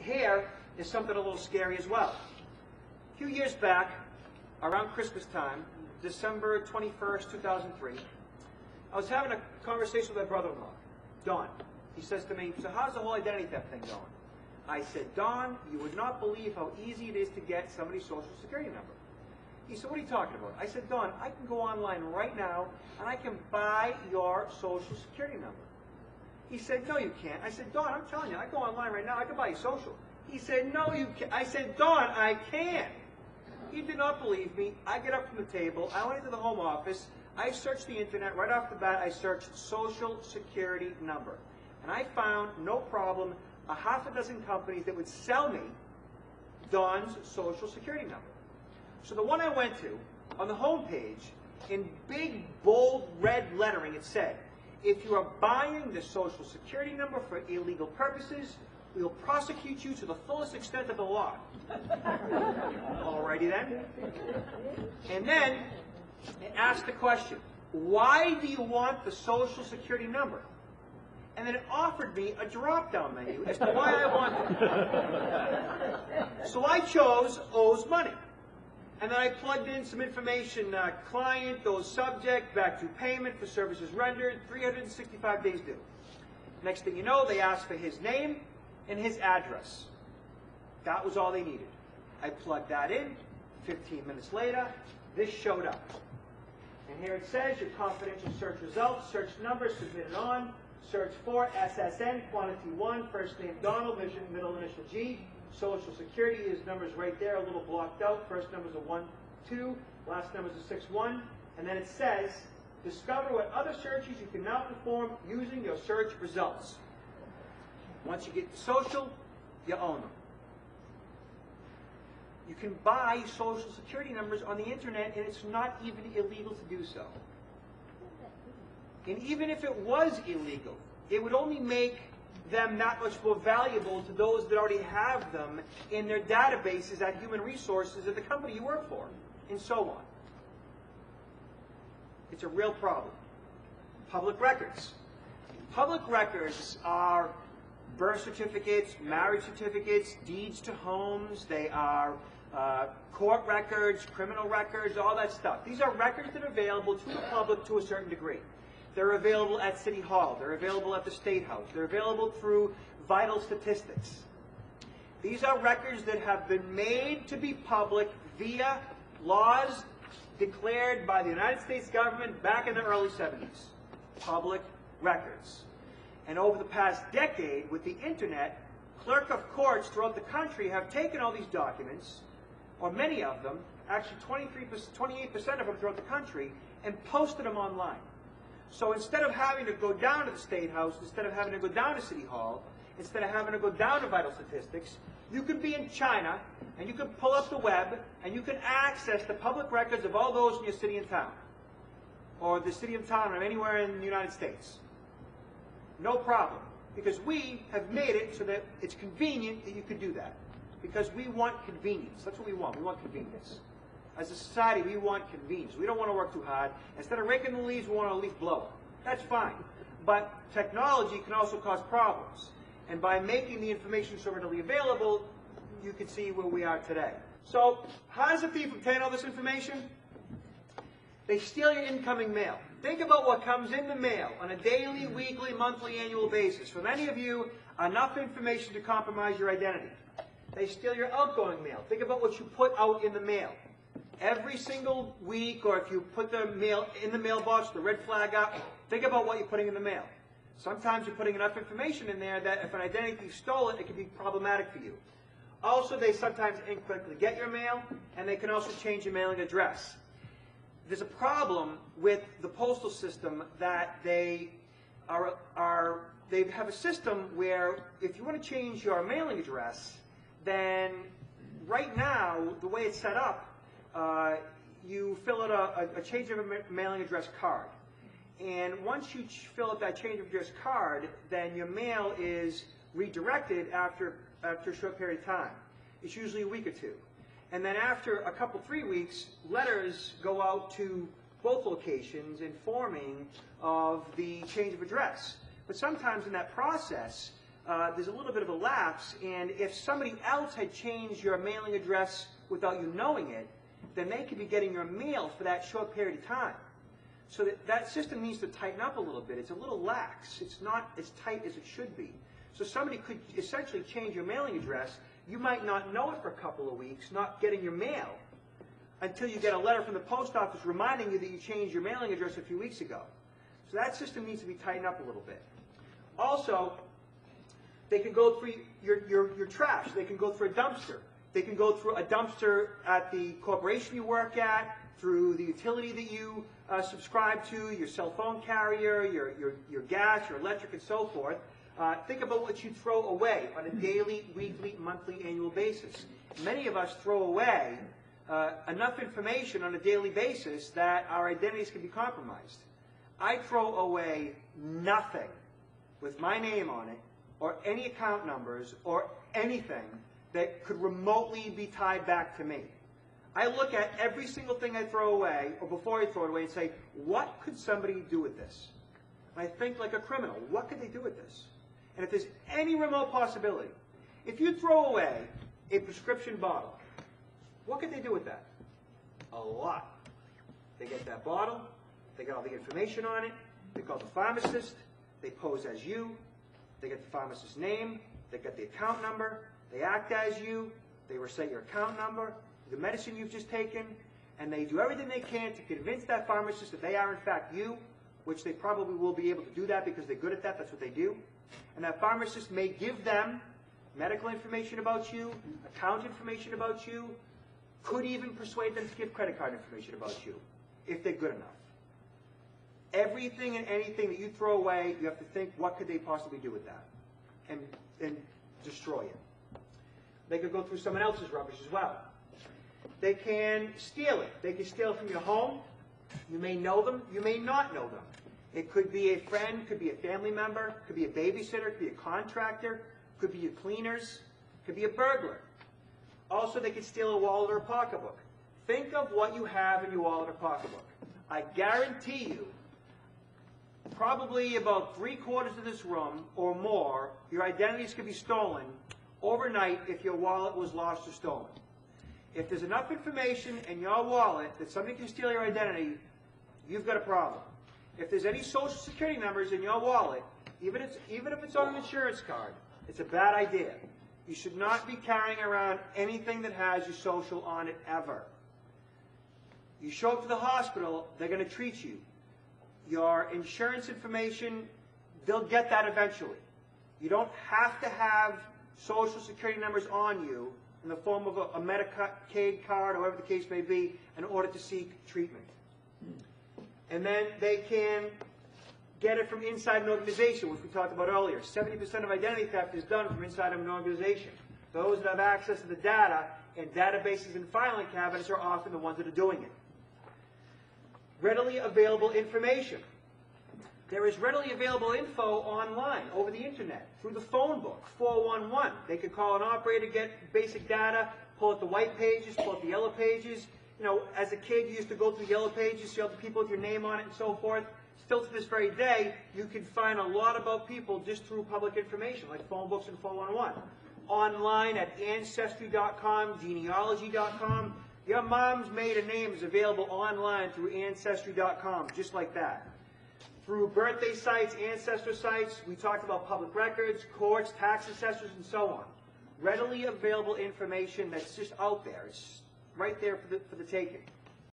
here is something a little scary as well. A few years back, around Christmas time, December 21st, 2003, I was having a conversation with my brother-in-law, Don. He says to me, so how's the whole identity theft thing going? I said, Don, you would not believe how easy it is to get somebody's social security number. He said, what are you talking about? I said, Don, I can go online right now and I can buy your social security number. He said, no, you can't. I said, Don, I'm telling you, I go online right now, I can buy your social. He said, no, you can't. I said, Don, I can. He did not believe me. I get up from the table, I went into the home office, I searched the internet, right off the bat, I searched social security number. And I found, no problem, a half a dozen companies that would sell me Don's social security number. So the one I went to, on the home page, in big, bold, red lettering, it said, if you are buying the social security number for illegal purposes, we will prosecute you to the fullest extent of the law. Alrighty then. And then, it asked the question, why do you want the social security number? And then it offered me a drop-down menu as to why I wanted it. So I chose owes money. And then I plugged in some information, client, owes subject, back to payment for services rendered, 365 days due. Next thing you know, they asked for his name and his address. That was all they needed. I plugged that in. 15 minutes later, this showed up. And here it says, your confidential search results, search number submitted on, search for SSN, quantity 1, first name Donald, middle initial G, social security, his number's right there, a little blocked out, first number's a 1, 2, last number's a 6, 1, and then it says, discover what other searches you can now perform using your search results. Once you get the social, you own them. You can buy social security numbers on the internet, and it's not even illegal to do so. And even if it was illegal, it would only make them that much more valuable to those that already have them in their databases at human resources at the company you work for, and so on. It's a real problem. Public records. Public records are birth certificates, marriage certificates, deeds to homes, they are court records, criminal records, all that stuff. These are records that are available to the public to a certain degree. They're available at City Hall, they're available at the State House, they're available through vital statistics. These are records that have been made to be public via laws declared by the United States government back in the early 70s. Public records. And over the past decade, with the internet, clerk of courts throughout the country have taken all these documents, or many of them, actually 28% of them throughout the country, and posted them online. So instead of having to go down to the State House, instead of having to go down to City Hall, instead of having to go down to Vital Statistics, you can be in China, and you can pull up the web, and you can access the public records of all those in your city and town, or the city and town or anywhere in the United States. No problem, because we have made it so that it's convenient that you can do that, because we want convenience. That's what we want. We want convenience. As a society, we want convenience. We don't want to work too hard. Instead of raking the leaves, we want a leaf blower. That's fine. But technology can also cause problems. And by making the information so readily available, you can see where we are today. So, how does a thief obtain all this information? They steal your incoming mail. Think about what comes in the mail on a daily, weekly, monthly, annual basis. For many of you, enough information to compromise your identity. They steal your outgoing mail. Think about what you put out in the mail. Every single week, or if you put the mail in the mailbox, the red flag up, think about what you're putting in the mail. Sometimes you're putting enough information in there that if an identity thief stole it, it can be problematic for you. Also, they sometimes incorrectly get your mail, and they can also change your mailing address. There's a problem with the postal system that they have a system where if you want to change your mailing address, then right now, the way it's set up, you fill out a change of mailing address card. And once you fill out that change of address card, then your mail is redirected after a short period of time. It's usually a week or two. And then after a couple, 3 weeks, letters go out to both locations informing of the change of address. But sometimes in that process, there's a little bit of a lapse, and if somebody else had changed your mailing address without you knowing it, then they could be getting your mail for that short period of time. So that system needs to tighten up a little bit. It's a little lax. It's not as tight as it should be. So somebody could essentially change your mailing address. You might not know it for a couple of weeks, not getting your mail, until you get a letter from the post office reminding you that you changed your mailing address a few weeks ago. So that system needs to be tightened up a little bit. Also, they can go through your trash. They can go through a dumpster. They can go through a dumpster at the corporation you work at, through the utility that you subscribe to, your cell phone carrier, your gas, your electric, and so forth. Think about what you throw away on a daily, weekly, monthly, annual basis. Many of us throw away enough information on a daily basis that our identities can be compromised. I throw away nothing with my name on it, or any account numbers, or anything that could remotely be tied back to me. I look at every single thing I throw away, or before I throw it away, and say, what could somebody do with this? And I think like a criminal, what could they do with this? And if there's any remote possibility, if you throw away a prescription bottle, what could they do with that? A lot. They get that bottle, they get all the information on it, they call the pharmacist, they pose as you, they get the pharmacist's name, they get the account number, they act as you, they recite your account number, the medicine you've just taken, and they do everything they can to convince that pharmacist that they are in fact you, which they probably will be able to do that because they're good at that, that's what they do. And that pharmacist may give them medical information about you, account information about you, could even persuade them to give credit card information about you, if they're good enough. Everything and anything that you throw away, you have to think, what could they possibly do with that? And destroy it. They could go through someone else's rubbish as well. They can steal it. They can steal it from your home. You may know them. You may not know them. It could be a friend, could be a family member, could be a babysitter, could be a contractor, could be your cleaners, could be a burglar. Also, they could steal a wallet or a pocketbook. Think of what you have in your wallet or pocketbook. I guarantee you, probably about 3/4 of this room or more, your identities could be stolen overnight if your wallet was lost or stolen. If there's enough information in your wallet that somebody can steal your identity, you've got a problem. If there's any social security numbers in your wallet, even if it's on an insurance card, it's a bad idea. You should not be carrying around anything that has your social on it ever. You show up to the hospital, they're going to treat you. Your insurance information, they'll get that eventually. You don't have to have social security numbers on you in the form of a Medicaid card or whatever the case may be in order to seek treatment. And then they can get it from inside an organization, which we talked about earlier. 70% of identity theft is done from inside of an organization. Those that have access to the data in databases and filing cabinets are often the ones that are doing it. Readily available information. There is readily available info online, over the internet, through the phone book, 411. They could call an operator, get basic data, pull out the white pages, pull out the yellow pages. You know, as a kid, you used to go through yellow pages, see all the people with your name on it and so forth. Still to this very day, you can find a lot about people just through public information, like phone books and 411. Online at Ancestry.com, genealogy.com. Your mom's maiden name is available online through Ancestry.com, just like that. Through birthday sites, ancestor sites, we talked about public records, courts, tax assessors, and so on. Readily available information that's just out there. It's right there for the taking.